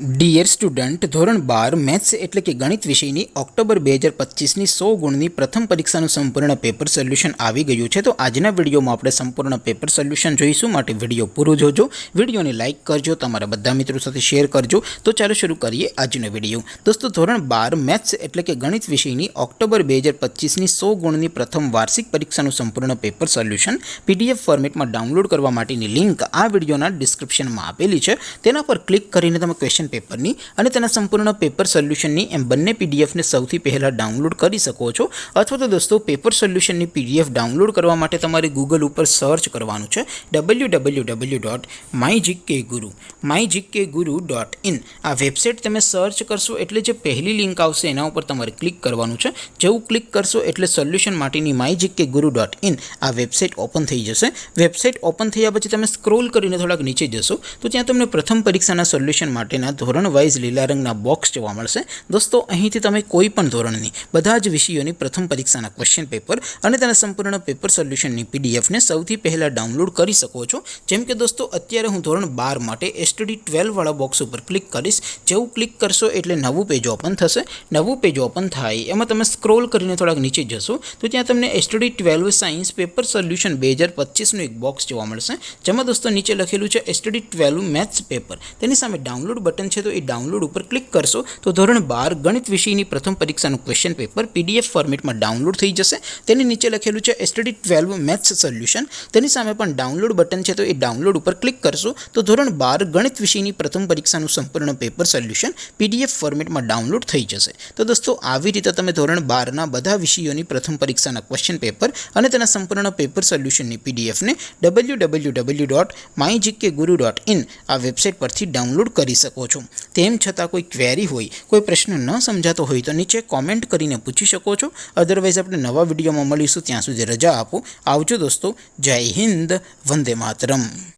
Dear student, ધોરણ 12 maths એટલે કે ગણિત વિષયની ઓક્ટોબર 2025ની 100 ગુણની પ્રથમ પરીક્ષાનું સંપૂર્ણ પેપર સોલ્યુશન આવી ગયું છે। તો આજના વિડીયોમાં આપણે સંપૂર્ણ પેપર સોલ્યુશન જોઈશું, માટે વિડીયો પૂરો જોજો, વિડીયોને લાઇક કરજો, તમારા બધા મિત્રો સાથે શેર કરજો। તો ચાલો શરૂ કરીએ આજનો વિડીયો। દોસ્તો, ધોરણ 12 મેથ્સ એટલે કે ગણિત વિષયની ઓક્ટોબર 2025ની 100 ગુણની પ્રથમ વાર્ષિક પરીક્ષાનું સંપૂર્ણ પેપર સોલ્યુશન પીડીએફ ફોર્મેટમાં ડાઉનલોડ કરવા માટેની લિંક આ વિડીયોના ડિસ્ક્રિપ્શનમાં આપેલી છે। તેના પર ક્લિક કરીને તમે ક્વેશ્ચન પેપરની અને તેના સંપૂર્ણ પેપર સોલ્યુશનની એમ બંને પીડીએફને સૌથી પહેલાં ડાઉનલોડ કરી શકો છો। અથવા તો દોસ્તો, પેપર સોલ્યુશનની પીડીએફ ડાઉનલોડ કરવા માટે તમારે ગૂગલ ઉપર સર્ચ કરવાનું છે www.mygkguru.in। આ વેબસાઇટ તમે સર્ચ કરશો એટલે જે પહેલી લિંક આવશે એના ઉપર તમારે ક્લિક કરવાનું છે। જેવું ક્લિક કરશો એટલે સોલ્યુશન માટેની mygkguru.in આ વેબસાઇટ ઓપન થઈ જશે। વેબસાઇટ ઓપન થયા પછી તમે સ્ક્રોલ કરીને થોડાક નીચે જશો તો ત્યાં તમને પ્રથમ પરીક્ષાના સોલ્યુશન માટેના ધોરણ વાઇઝ લીલા રંગના બોક્સ જોવા મળશે। દોસ્તો, અહીંથી તમે કોઈ પણ ધોરણની બધા જ વિષયોની પ્રથમ પરીક્ષાના ક્વેશ્ચન પેપર અને તેના સંપૂર્ણ પેપર સોલ્યુશનની પીડીએફને સૌથી પહેલાં ડાઉનલોડ કરી શકો છો। જેમ કે દોસ્તો, અત્યારે હું ધોરણ 12 માટે STD 12 વાળા બોક્સ ઉપર ક્લિક કરીશ। જેવું ક્લિક કરશો એટલે નવું પેજ ઓપન થશે। નવું પેજ ઓપન થાય એમાં તમે સ્ક્રોલ કરીને થોડાક નીચે જશો તો ત્યાં તમને STD 12 સાયન્સ પેપર સોલ્યુશન 2025નું એક બોક્સ જોવા મળશે, જેમાં દોસ્તો નીચે લખેલું છે STD 12 મેથ્સ પેપર। તેની સામે ડાઉનલોડ બટન છે, તો એ ડાઉનલોડ ઉપર ક્લિક કરશો તો ધોરણ 12 ગણિત વિષયની પ્રથમ પરીક્ષાનું ક્વેશ્ચન પેપર પીડીએફ ફોર્મેટમાં ડાઉનલોડ થઈ જશે। તેની નીચે લખેલું છે STD 12 મેથ્સ સોલ્યુશન। તેની સામે પણ ડાઉનલોડ બટન છે, તો એ ડાઉનલોડ ઉપર ક્લિક કરશો તો ધોરણ 12 ગણિત વિષયની પ્રથમ પરીક્ષાનું સંપૂર્ણ પેપર સોલ્યુશન પીડીએફ ફોર્મેટમાં ડાઉનલોડ થઈ જશે। તો દોસ્તો, આવી રીતે તમે ધોરણ 12ના બધા વિષયોની પ્રથમ પરીક્ષાના ક્વેશ્ચન પેપર અને તેના સંપૂર્ણ પેપર સોલ્યુશનની પીડીએફને www.mygkguru.in આ વેબસાઇટ પરથી ડાઉનલોડ કરી શકો છો। તેમ છતાં કોઈ ક્વેરી હોય, કોઈ પ્રશ્ન ન સમજાતો હોય તો નીચે કોમેન્ટ કરીને પૂછી શકો છો। અધરવાઇઝ આપણે નવા વિડીયોમાં મળીશું, ત્યાં સુધી રજા આપો। આવજો દોસ્તો, જય હિન્દ, વંદે માતરમ।